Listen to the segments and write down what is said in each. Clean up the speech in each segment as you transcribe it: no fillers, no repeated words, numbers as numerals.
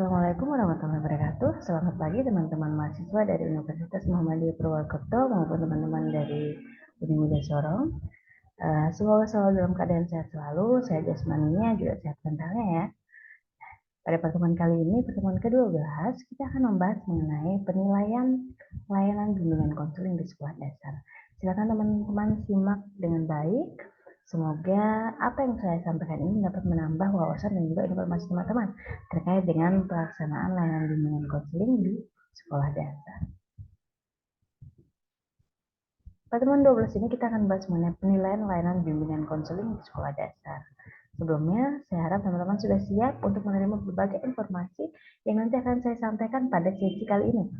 Assalamualaikum warahmatullahi wabarakatuh. Selamat pagi teman-teman mahasiswa dari Universitas Muhammadiyah Purwokerto maupun teman-teman dari Unimuda Sorong. Semoga selalu dalam keadaan sehat selalu, sehat jasmaninya juga sehat mentalnya ya. Pada pertemuan kali ini, pertemuan ke-12, kita akan membahas mengenai penilaian layanan bimbingan konseling di sekolah dasar. Silakan teman-teman simak dengan baik. Semoga apa yang saya sampaikan ini dapat menambah wawasan dan juga informasi teman-teman terkait dengan pelaksanaan layanan bimbingan konseling di sekolah dasar. Pertemuan 12 ini kita akan bahas mengenai penilaian layanan bimbingan konseling di sekolah dasar. Sebelumnya, saya harap teman-teman sudah siap untuk menerima berbagai informasi yang nanti akan saya sampaikan pada sesi kali ini.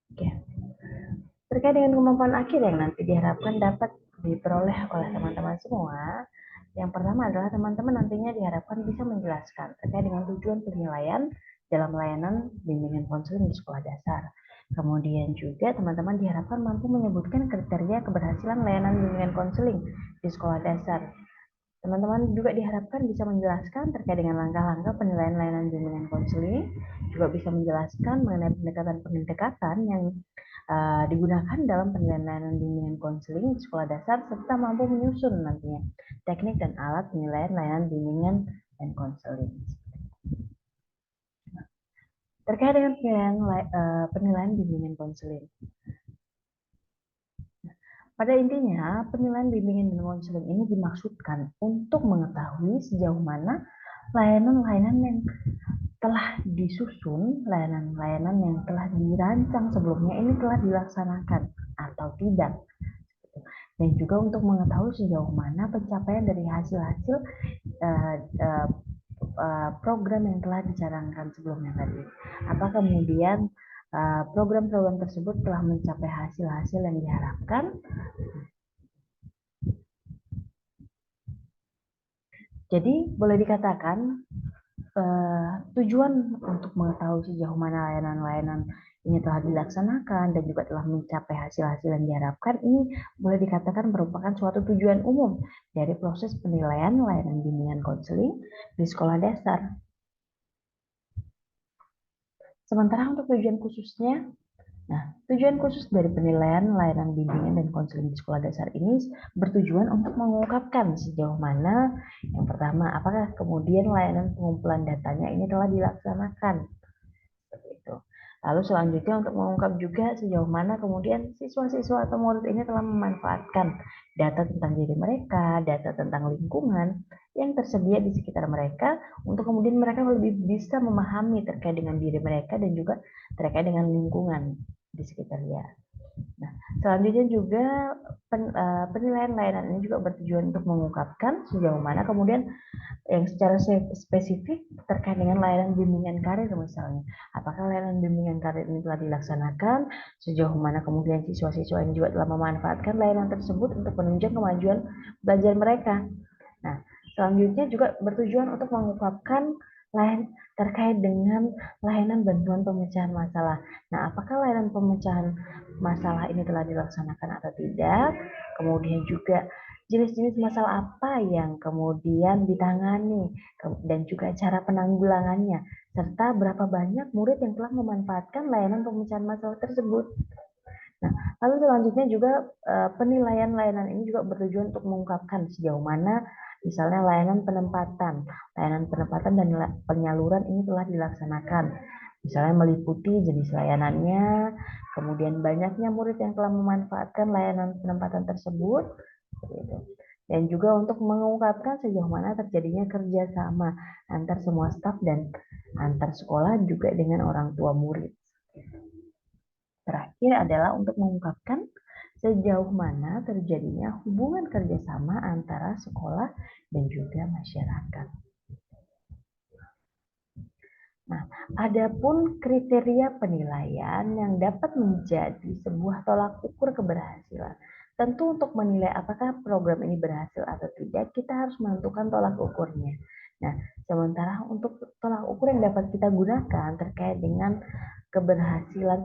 Oke. Terkait dengan kemampuan akhir yang nanti diharapkan dapat diperoleh oleh teman-teman semua, yang pertama adalah teman-teman nantinya diharapkan bisa menjelaskan terkait dengan tujuan penilaian dalam layanan bimbingan konseling di sekolah dasar. Kemudian juga teman-teman diharapkan mampu menyebutkan kriteria keberhasilan layanan bimbingan konseling di sekolah dasar. Teman-teman juga diharapkan bisa menjelaskan terkait dengan langkah-langkah penilaian layanan bimbingan konseling, juga bisa menjelaskan mengenai pendekatan-pendekatan yang digunakan dalam penilaian layanan bimbingan konseling di sekolah dasar, serta mampu menyusun nantinya teknik dan alat penilaian layanan bimbingan dan konseling. Terkait dengan penilaian bimbingan konseling. Pada intinya, penilaian bimbingan dan konseling ini dimaksudkan untuk mengetahui sejauh mana layanan-layanan yang telah disusun, layanan-layanan yang telah dirancang sebelumnya ini telah dilaksanakan atau tidak. Dan juga untuk mengetahui sejauh mana pencapaian dari hasil-hasil program yang telah dicanangkan sebelumnya tadi. Apa kemudian program-program tersebut telah mencapai hasil-hasil yang diharapkan. Jadi boleh dikatakan tujuan untuk mengetahui sejauh mana layanan-layanan ini telah dilaksanakan dan juga telah mencapai hasil-hasil yang diharapkan ini boleh dikatakan merupakan suatu tujuan umum dari proses penilaian layanan bimbingan konseling di sekolah dasar. Sementara untuk tujuan khususnya, tujuan khusus dari penilaian layanan bimbingan dan konseling di sekolah dasar ini bertujuan untuk mengungkapkan sejauh mana, yang pertama, apakah kemudian layanan pengumpulan datanya ini telah dilaksanakan. Seperti itu. Lalu selanjutnya untuk mengungkap juga sejauh mana kemudian siswa-siswa atau murid ini telah memanfaatkan data tentang diri mereka, data tentang lingkungan yang tersedia di sekitar mereka untuk kemudian mereka lebih bisa memahami terkait dengan diri mereka dan juga terkait dengan lingkungan di sekitarnya. Nah, selanjutnya juga penilaian layanan ini juga bertujuan untuk mengungkapkan sejauh mana kemudian yang secara spesifik terkait dengan layanan bimbingan karir misalnya. Apakah layanan bimbingan karir ini telah dilaksanakan, sejauh mana kemudian siswa-siswa ini juga telah memanfaatkan layanan tersebut untuk menunjang kemajuan belajar mereka. Nah, selanjutnya juga bertujuan untuk mengungkapkan terkait dengan layanan bantuan pemecahan masalah. Nah, apakah layanan pemecahan masalah ini telah dilaksanakan atau tidak? Kemudian juga jenis-jenis masalah apa yang kemudian ditangani dan juga cara penanggulangannya, serta berapa banyak murid yang telah memanfaatkan layanan pemecahan masalah tersebut. Nah, lalu selanjutnya juga penilaian layanan ini juga bertujuan untuk mengungkapkan sejauh mana misalnya layanan penempatan dan penyaluran ini telah dilaksanakan. Misalnya meliputi jenis layanannya, kemudian banyaknya murid yang telah memanfaatkan layanan penempatan tersebut, dan juga untuk mengungkapkan sejauh mana terjadinya kerjasama antar semua staf dan antar sekolah juga dengan orang tua murid. Terakhir adalah untuk mengungkapkan sejauh mana terjadinya hubungan kerjasama antara sekolah dan juga masyarakat. Nah, adapun kriteria penilaian yang dapat menjadi sebuah tolak ukur keberhasilan. Tentu untuk menilai apakah program ini berhasil atau tidak, kita harus menentukan tolak ukurnya. Nah, sementara untuk tolak ukur yang dapat kita gunakan terkait dengan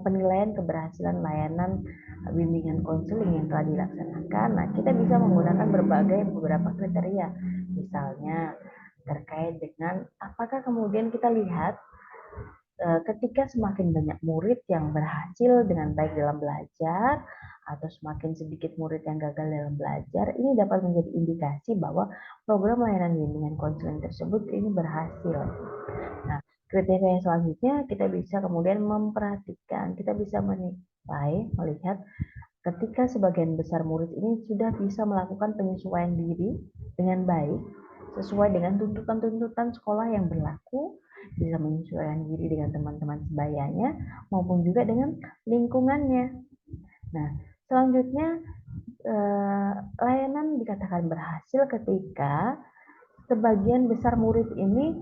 penilaian keberhasilan layanan bimbingan konseling yang telah dilaksanakan, nah kita bisa menggunakan beberapa kriteria. Misalnya, terkait dengan apakah kemudian kita lihat ketika semakin banyak murid yang berhasil dengan baik dalam belajar atau semakin sedikit murid yang gagal dalam belajar, ini dapat menjadi indikasi bahwa program layanan bimbingan konseling tersebut ini berhasil. Nah, kriteria selanjutnya kita bisa kemudian memperhatikan, kita bisa menilai, melihat ketika sebagian besar murid ini sudah bisa melakukan penyesuaian diri dengan baik sesuai dengan tuntutan-tuntutan sekolah yang berlaku, bisa menyesuaikan diri dengan teman-teman sebayanya maupun juga dengan lingkungannya. Nah, selanjutnya layanan dikatakan berhasil ketika sebagian besar murid ini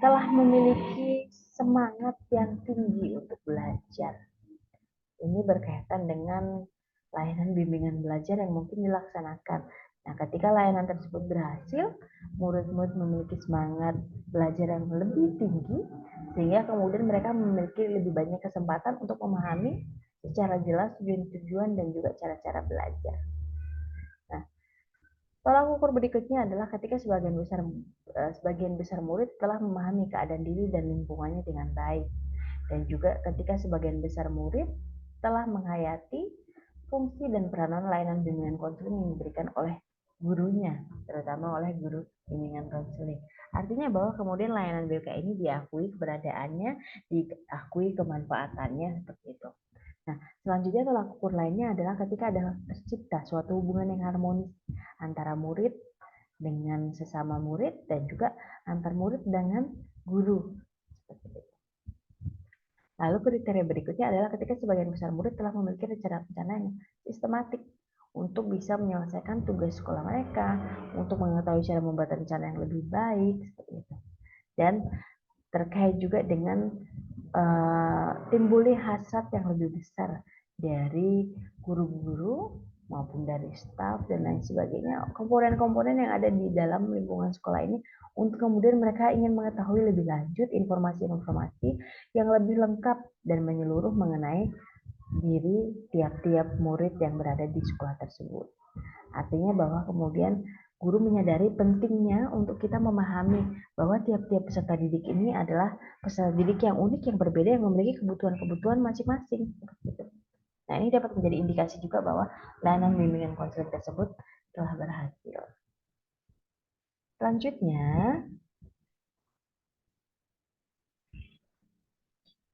telah memiliki semangat yang tinggi untuk belajar. Ini berkaitan dengan layanan bimbingan belajar yang mungkin dilaksanakan. Nah, ketika layanan tersebut berhasil, murid-murid memiliki semangat belajar yang lebih tinggi, sehingga kemudian mereka memiliki lebih banyak kesempatan untuk memahami secara jelas tujuan-tujuan dan juga cara-cara belajar. Nah, tolak ukur berikutnya adalah ketika sebagian besar murid telah memahami keadaan diri dan lingkungannya dengan baik, dan juga ketika sebagian besar murid telah menghayati fungsi dan peranan layanan bimbingan konseling yang diberikan oleh gurunya, terutama oleh guru bimbingan konseling. Artinya bahwa kemudian layanan BK ini diakui keberadaannya, diakui kemanfaatannya, seperti itu. Nah, selanjutnya tolak ukur lainnya adalah ketika ada tercipta suatu hubungan yang harmonis antara murid dengan sesama murid dan juga antar murid dengan guru. Lalu kriteria berikutnya adalah ketika sebagian besar murid telah memiliki rencana-rencana yang sistematik untuk bisa menyelesaikan tugas sekolah mereka, untuk mengetahui cara membuat rencana yang lebih baik, seperti itu. Dan terkait juga dengan timbulnya hasrat yang lebih besar dari guru-guru maupun dari staf dan lain sebagainya, komponen-komponen yang ada di dalam lingkungan sekolah ini, untuk kemudian mereka ingin mengetahui lebih lanjut informasi-informasi yang lebih lengkap dan menyeluruh mengenai diri tiap-tiap murid yang berada di sekolah tersebut. Artinya bahwa kemudian guru menyadari pentingnya untuk kita memahami bahwa tiap-tiap peserta didik ini adalah peserta didik yang unik, yang berbeda, yang memiliki kebutuhan-kebutuhan masing-masing. Nah, ini dapat menjadi indikasi juga bahwa layanan bimbingan konseling tersebut telah berhasil. Selanjutnya,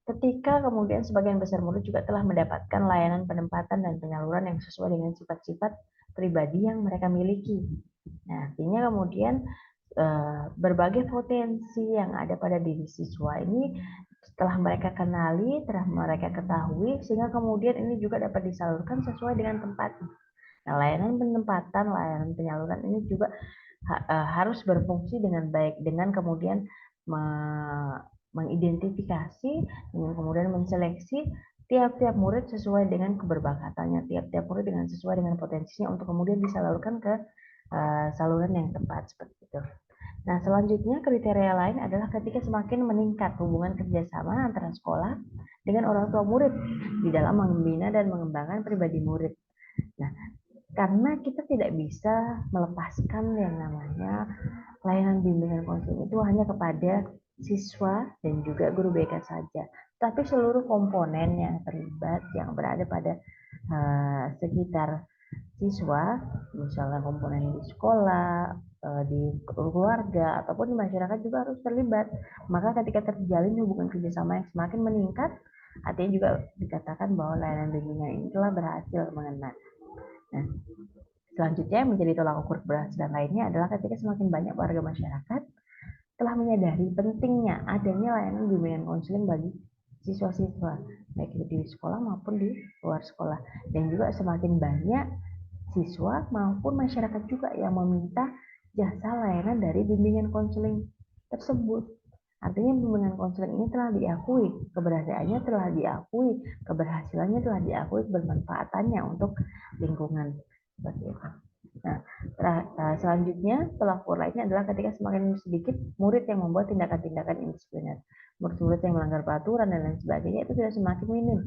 ketika kemudian sebagian besar murid juga telah mendapatkan layanan penempatan dan penyaluran yang sesuai dengan sifat-sifat pribadi yang mereka miliki. Nah, artinya kemudian berbagai potensi yang ada pada diri siswa ini telah mereka kenali, telah mereka ketahui, sehingga kemudian ini juga dapat disalurkan sesuai dengan tempatnya. Nah, layanan penempatan, layanan penyaluran ini juga harus berfungsi dengan baik, dengan kemudian mengidentifikasi, dengan kemudian menseleksi tiap-tiap murid sesuai dengan keberbakatannya, tiap-tiap murid dengan sesuai dengan potensinya untuk kemudian disalurkan ke saluran yang tepat, seperti itu. Nah, selanjutnya kriteria lain adalah ketika semakin meningkat hubungan kerjasama antara sekolah dengan orang tua murid di dalam membina dan mengembangkan pribadi murid. Nah, karena kita tidak bisa melepaskan yang namanya layanan bimbingan konseling itu hanya kepada siswa dan juga guru BK saja, tapi seluruh komponen yang terlibat yang berada pada sekitar siswa, misalnya komponen di sekolah, di keluarga, ataupun di masyarakat juga harus terlibat. Maka ketika terjalin hubungan kerjasama yang semakin meningkat, artinya juga dikatakan bahwa layanan bimbingan ini telah berhasil mengena. Nah, selanjutnya menjadi tolak ukur keberhasilan lainnya adalah ketika semakin banyak warga masyarakat telah menyadari pentingnya adanya layanan bimbingan konseling bagi siswa-siswa, baik itu di sekolah maupun di luar sekolah. Dan juga semakin banyak siswa maupun masyarakat juga yang meminta jasa layanan dari bimbingan konseling tersebut. Artinya bimbingan konseling ini telah diakui, keberadaannya telah diakui, keberhasilannya telah diakui, kebermanfaatannya untuk lingkungan. Seperti itu. Nah, selanjutnya tolak ukur lainnya adalah ketika semakin sedikit murid yang membuat tindakan-tindakan indisipliner, murid-murid yang melanggar peraturan dan lain sebagainya itu sudah semakin minim.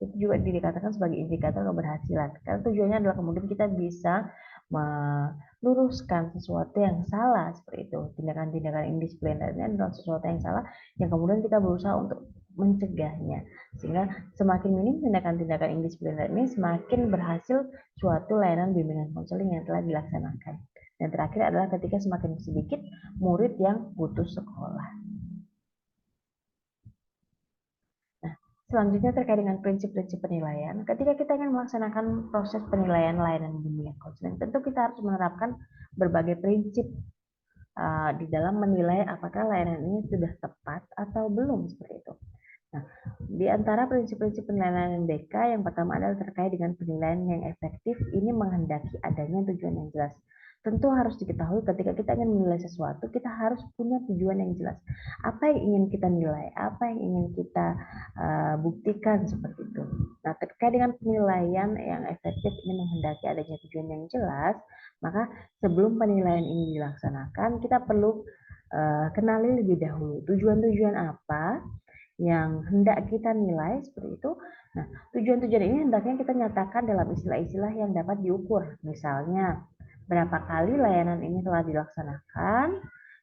Itu juga dikatakan sebagai indikator keberhasilan. Karena tujuannya adalah kemudian kita bisa meluruskan sesuatu yang salah seperti itu. Tindakan-tindakan indisipliner ini adalah sesuatu yang salah yang kemudian kita berusaha untuk mencegahnya. Sehingga semakin minim tindakan-tindakan indisipliner ini, semakin berhasil suatu layanan bimbingan konseling yang telah dilaksanakan. Dan terakhir adalah ketika semakin sedikit murid yang putus sekolah. Selanjutnya terkait dengan prinsip-prinsip penilaian, ketika kita ingin melaksanakan proses penilaian layanan bimbingan konseling, tentu kita harus menerapkan berbagai prinsip di dalam menilai apakah layanan ini sudah tepat atau belum seperti itu. Nah, di antara prinsip-prinsip penilaian BK yang pertama adalah terkait dengan penilaian yang efektif. Ini menghendaki adanya tujuan yang jelas. Tentu harus diketahui ketika kita ingin menilai sesuatu, kita harus punya tujuan yang jelas. Apa yang ingin kita nilai, apa yang ingin kita buktikan seperti itu. Nah, terkait dengan penilaian yang efektif ini menghendaki adanya tujuan yang jelas, maka sebelum penilaian ini dilaksanakan, kita perlu kenali lebih dahulu tujuan-tujuan apa yang hendak kita nilai seperti itu. Nah, tujuan-tujuan ini hendaknya kita nyatakan dalam istilah-istilah yang dapat diukur. Misalnya, berapa kali layanan ini telah dilaksanakan,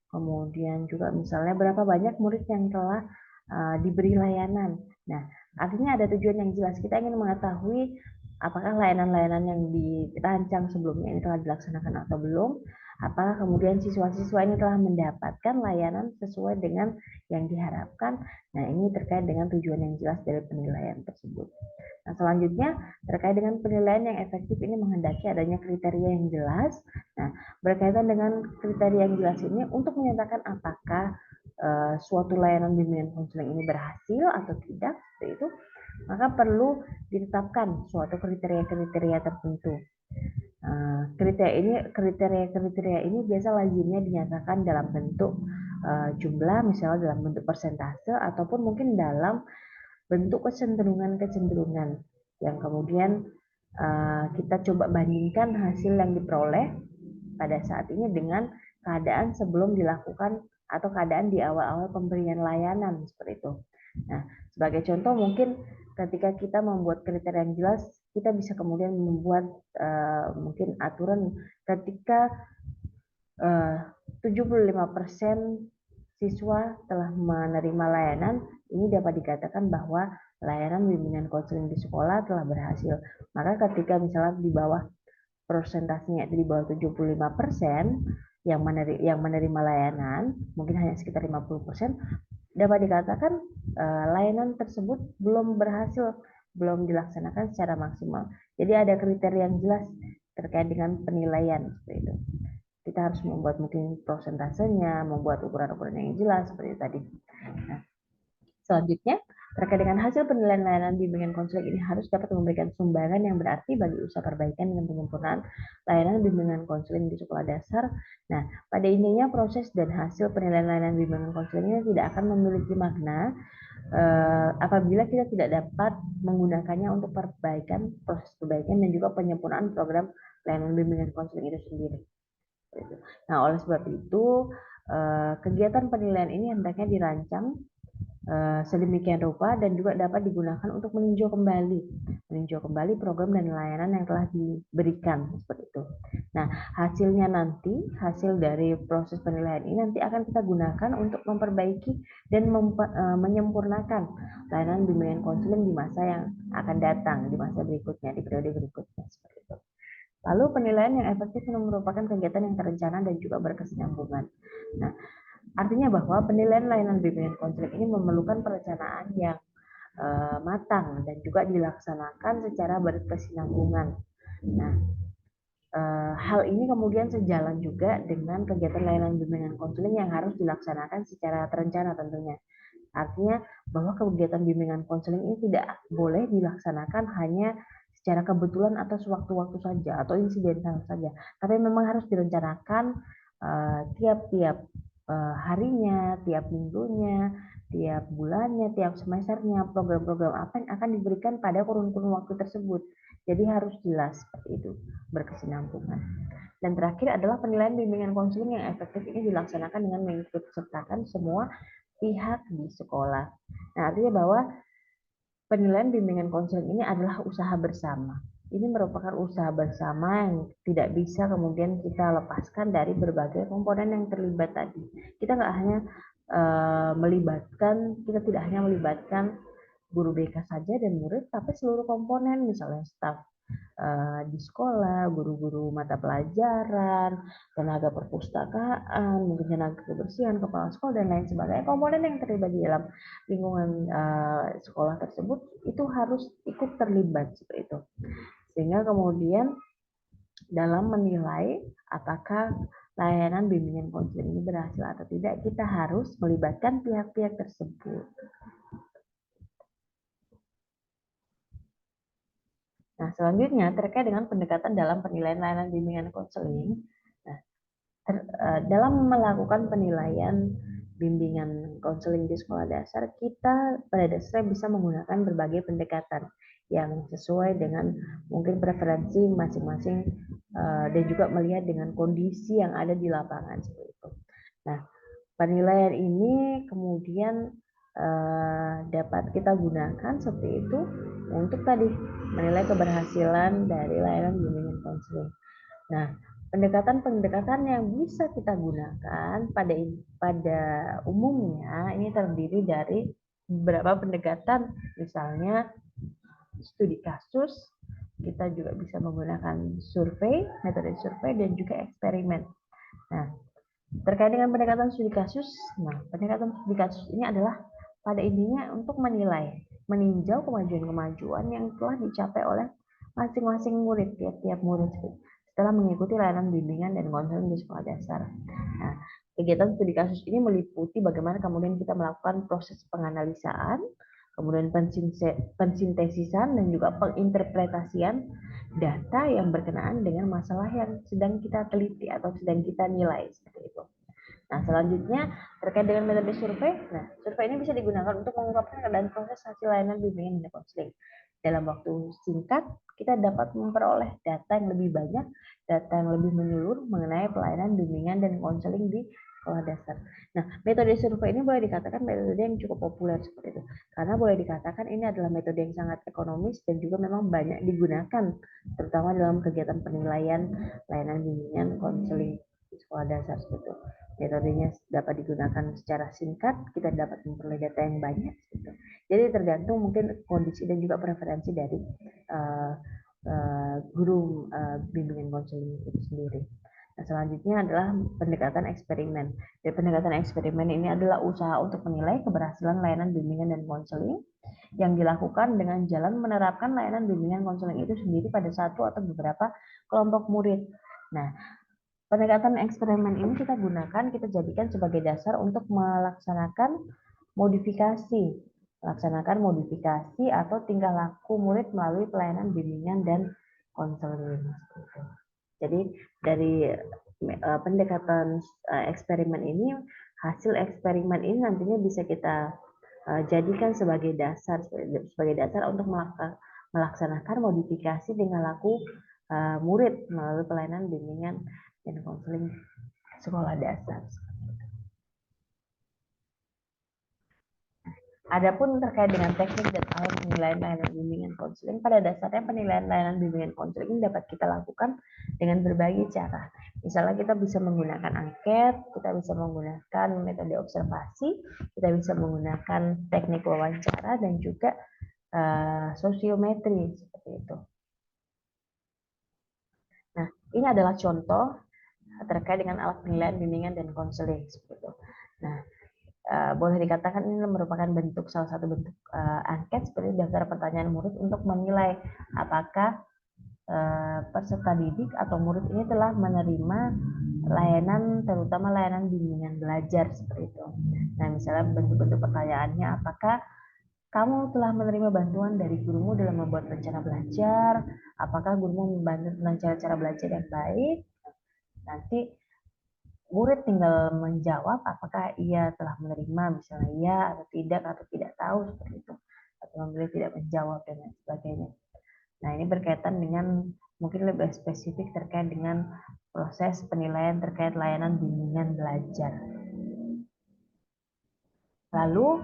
kemudian juga misalnya berapa banyak murid yang telah diberi layanan. Nah, artinya ada tujuan yang jelas. Kita ingin mengetahui apakah layanan-layanan yang dirancang sebelumnya ini telah dilaksanakan atau belum. Apakah kemudian siswa-siswa ini telah mendapatkan layanan sesuai dengan yang diharapkan. Nah, ini terkait dengan tujuan yang jelas dari penilaian tersebut. Nah, selanjutnya terkait dengan penilaian yang efektif ini menghendaki adanya kriteria yang jelas. Nah, berkaitan dengan kriteria yang jelas ini untuk menyatakan apakah suatu layanan bimbingan konseling ini berhasil atau tidak, seperti itu, maka perlu ditetapkan suatu kriteria-kriteria tertentu. Kriteria-kriteria ini biasa lazimnya dinyatakan dalam bentuk jumlah, misalnya dalam bentuk persentase ataupun mungkin dalam bentuk kecenderungan-kecenderungan yang kemudian kita coba bandingkan hasil yang diperoleh pada saat ini dengan keadaan sebelum dilakukan atau keadaan di awal-awal pemberian layanan seperti itu. Nah, sebagai contoh mungkin ketika kita membuat kriteria yang jelas, kita bisa kemudian membuat mungkin aturan ketika 75% siswa telah menerima layanan, ini dapat dikatakan bahwa layanan bimbingan konseling di sekolah telah berhasil. Maka ketika misalnya di bawah persentasenya itu di bawah 75% yang menerima layanan, mungkin hanya sekitar 50%, dapat dikatakan layanan tersebut belum berhasil, belum dilaksanakan secara maksimal. Jadi ada kriteria yang jelas terkait dengan penilaian seperti itu. Kita harus membuat mungkin prosentasenya, membuat ukuran-ukuran yang jelas seperti tadi. Nah, selanjutnya, terkait dengan hasil penilaian layanan bimbingan konseling ini harus dapat memberikan sumbangan yang berarti bagi usaha perbaikan dan penyempurnaan layanan bimbingan konseling di sekolah dasar. Nah, pada intinya proses dan hasil penilaian layanan bimbingan konseling ini tidak akan memiliki makna apabila kita tidak dapat menggunakannya untuk perbaikan, proses perbaikan dan juga penyempurnaan program layanan bimbingan konseling itu sendiri. Nah, oleh sebab itu, kegiatan penilaian ini hendaknya dirancang sedemikian rupa dan juga dapat digunakan untuk meninjau kembali program dan layanan yang telah diberikan seperti itu. Nah, hasilnya nanti, hasil dari proses penilaian ini nanti akan kita gunakan untuk memperbaiki dan menyempurnakan layanan bimbingan konseling di masa yang akan datang, di masa berikutnya, di periode berikutnya seperti itu. Lalu penilaian yang efektif merupakan kegiatan yang terencana dan juga berkesinambungan. Nah, artinya bahwa penilaian layanan bimbingan konseling ini memerlukan perencanaan yang matang dan juga dilaksanakan secara berkesinambungan. Nah, hal ini kemudian sejalan juga dengan kegiatan layanan bimbingan konseling yang harus dilaksanakan secara terencana tentunya. Artinya bahwa kegiatan bimbingan konseling ini tidak boleh dilaksanakan hanya secara kebetulan atau sewaktu-waktu saja atau insidental saja, tapi memang harus direncanakan tiap-tiap harinya, tiap minggunya, tiap bulannya, tiap semesternya, program-program apa yang akan diberikan pada kurun-kurun waktu tersebut. Jadi harus jelas seperti itu, berkesinambungan. Dan terakhir adalah penilaian bimbingan konseling yang efektif ini dilaksanakan dengan mengikut sertakan semua pihak di sekolah. Nah, artinya bahwa penilaian bimbingan konseling ini adalah usaha bersama. ini merupakan usaha bersama yang tidak bisa kemudian kita lepaskan dari berbagai komponen yang terlibat tadi. Kita nggak hanya kita tidak hanya melibatkan guru BK saja dan murid, tapi seluruh komponen, misalnya staf di sekolah, guru-guru mata pelajaran, tenaga perpustakaan, mungkin tenaga kebersihan, kepala sekolah, dan lain sebagainya. Komponen yang terlibat di dalam lingkungan sekolah tersebut itu harus ikut terlibat seperti itu. Sehingga kemudian dalam menilai apakah layanan bimbingan konseling ini berhasil atau tidak, kita harus melibatkan pihak-pihak tersebut. Nah, selanjutnya terkait dengan pendekatan dalam penilaian layanan bimbingan konseling. Nah, dalam melakukan penilaian bimbingan konseling di sekolah dasar, kita pada dasarnya bisa menggunakan berbagai pendekatan yang sesuai dengan mungkin preferensi masing-masing dan juga melihat dengan kondisi yang ada di lapangan seperti itu. Nah, penilaian ini kemudian dapat kita gunakan seperti itu untuk tadi menilai keberhasilan dari layanan bimbingan konseling. Nah, pendekatan-pendekatan yang bisa kita gunakan pada umumnya ini terdiri dari beberapa pendekatan, misalnya studi kasus, kita juga bisa menggunakan survei, metode survei, dan juga eksperimen. Nah, terkait dengan pendekatan studi kasus, pendekatan studi kasus ini adalah pada intinya untuk menilai, meninjau kemajuan-kemajuan yang telah dicapai oleh masing-masing murid, tiap-tiap murid setelah mengikuti layanan bimbingan dan konseling di sekolah dasar. Nah, kegiatan studi kasus ini meliputi bagaimana kemudian kita melakukan proses penganalisaan, kemudian pensintesisan dan juga penginterpretasian data yang berkenaan dengan masalah yang sedang kita teliti atau sedang kita nilai seperti itu. Nah, selanjutnya terkait dengan metode survei. Nah, survei ini bisa digunakan untuk mengungkapkan keadaan proses hasil layanan bimbingan dan konseling. Dalam waktu singkat, kita dapat memperoleh data yang lebih banyak, data yang lebih menyeluruh mengenai pelayanan bimbingan dan konseling di sekolah dasar. Nah, metode survei ini boleh dikatakan metode yang cukup populer seperti itu. Karena boleh dikatakan ini adalah metode yang sangat ekonomis dan juga memang banyak digunakan, terutama dalam kegiatan penilaian layanan bimbingan konseling di sekolah dasar seperti itu. Metodenya dapat digunakan secara singkat, kita dapat memperoleh data yang banyak. Gitu. Jadi tergantung mungkin kondisi dan juga preferensi dari guru bimbingan konseling itu sendiri. Nah, selanjutnya adalah pendekatan eksperimen. Jadi pendekatan eksperimen ini adalah usaha untuk menilai keberhasilan layanan bimbingan dan konseling yang dilakukan dengan jalan menerapkan layanan bimbingan konseling itu sendiri pada satu atau beberapa kelompok murid. Nah, pendekatan eksperimen ini kita gunakan, kita jadikan sebagai dasar untuk melaksanakan modifikasi atau tingkah laku murid melalui pelayanan bimbingan dan konseling. Jadi dari pendekatan eksperimen ini, hasil eksperimen ini nantinya bisa kita jadikan sebagai dasar untuk melaksanakan modifikasi tingkah laku murid melalui pelayanan bimbingan dan konseling sekolah dasar. Adapun terkait dengan teknik dan alat penilaian layanan bimbingan konseling, pada dasarnya penilaian layanan bimbingan konseling dapat kita lakukan dengan berbagai cara. Misalnya kita bisa menggunakan angket, kita bisa menggunakan metode observasi, kita bisa menggunakan teknik wawancara dan juga sosiometri seperti itu. Nah, ini adalah contoh terkait dengan alat penilaian bimbingan dan konseling seperti itu. Nah, boleh dikatakan ini merupakan salah satu bentuk angket seperti daftar pertanyaan murid untuk menilai apakah peserta didik atau murid ini telah menerima layanan, terutama layanan bimbingan belajar seperti itu. Nah, misalnya bentuk-bentuk pertanyaannya, apakah kamu telah menerima bantuan dari gurumu dalam membuat rencana belajar? Apakah gurumu membantu tentang cara-cara belajar yang baik? Nanti murid tinggal menjawab apakah ia telah menerima, misalnya iya atau tidak tahu seperti itu, atau memilih tidak menjawab dan lain sebagainya. Nah, ini berkaitan dengan mungkin lebih spesifik terkait dengan proses penilaian terkait layanan bimbingan belajar. Lalu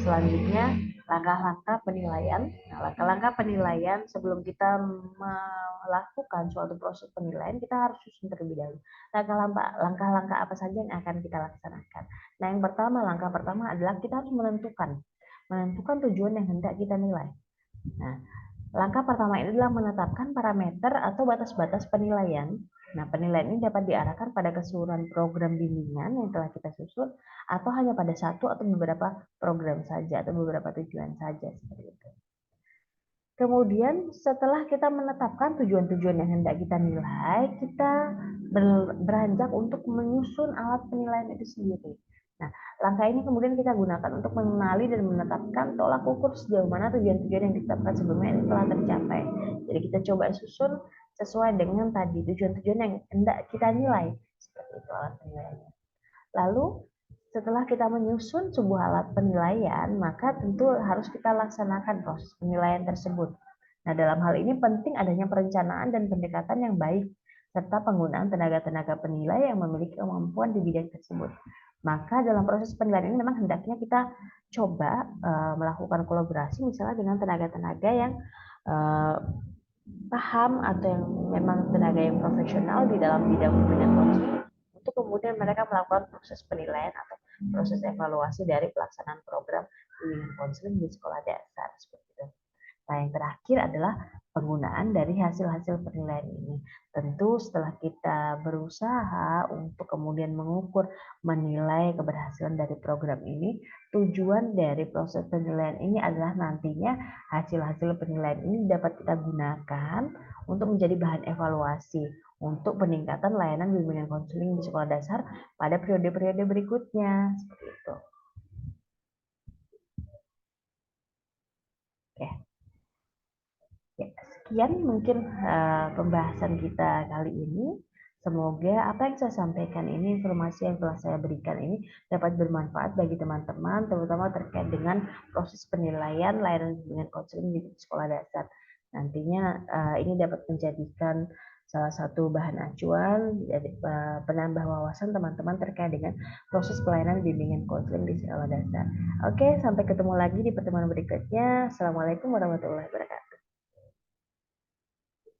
selanjutnya langkah-langkah penilaian. Nah, langkah-langkah penilaian sebelum kita melakukan suatu proses penilaian, kita harus susun terlebih dahulu. Langkah-langkah apa saja yang akan kita laksanakan. Nah, yang pertama, langkah pertama adalah kita harus menentukan tujuan yang hendak kita nilai. Nah, langkah pertama ini adalah menetapkan parameter atau batas-batas penilaian. Nah, penilaian ini dapat diarahkan pada keseluruhan program bimbingan yang telah kita susun atau hanya pada satu atau beberapa program saja atau beberapa tujuan saja seperti itu. Kemudian setelah kita menetapkan tujuan-tujuan yang hendak kita nilai, kita beranjak untuk menyusun alat penilaian itu sendiri. Nah, langkah ini kemudian kita gunakan untuk mengenali dan menetapkan tolak ukur sejauh mana tujuan-tujuan yang ditetapkan sebelumnya ini telah tercapai. Jadi kita coba susun sesuai dengan tadi tujuan-tujuan yang hendak kita nilai. Seperti itu alat penilaiannya. Lalu setelah kita menyusun sebuah alat penilaian, maka tentu harus kita laksanakan proses penilaian tersebut. Nah, dalam hal ini penting adanya perencanaan dan pendekatan yang baik, serta penggunaan tenaga-tenaga penilai yang memiliki kemampuan di bidang tersebut. Maka dalam proses penilaian ini memang hendaknya kita coba melakukan kolaborasi misalnya dengan tenaga-tenaga yang paham atau yang memang tenaga yang profesional di dalam bidang bimbingan konseling untuk kemudian mereka melakukan proses penilaian atau proses evaluasi dari pelaksanaan program bimbingan konseling di sekolah dasar seperti itu. Nah, yang terakhir adalah penggunaan dari hasil-hasil penilaian ini. Tentu setelah kita berusaha untuk kemudian mengukur, menilai keberhasilan dari program ini, tujuan dari proses penilaian ini adalah nantinya hasil-hasil penilaian ini dapat kita gunakan untuk menjadi bahan evaluasi untuk peningkatan layanan bimbingan konseling di sekolah dasar pada periode-periode berikutnya. Seperti itu. Oke. Ya, sekian mungkin pembahasan kita kali ini. Semoga apa yang saya sampaikan ini, informasi yang telah saya berikan ini dapat bermanfaat bagi teman-teman, terutama terkait dengan proses penilaian layanan bimbingan konseling di sekolah dasar. Nantinya ini dapat menjadikan salah satu bahan acuan dari penambah wawasan teman-teman terkait dengan proses pelayanan bimbingan konseling di sekolah dasar. Oke, sampai ketemu lagi di pertemuan berikutnya. Assalamualaikum warahmatullahi wabarakatuh.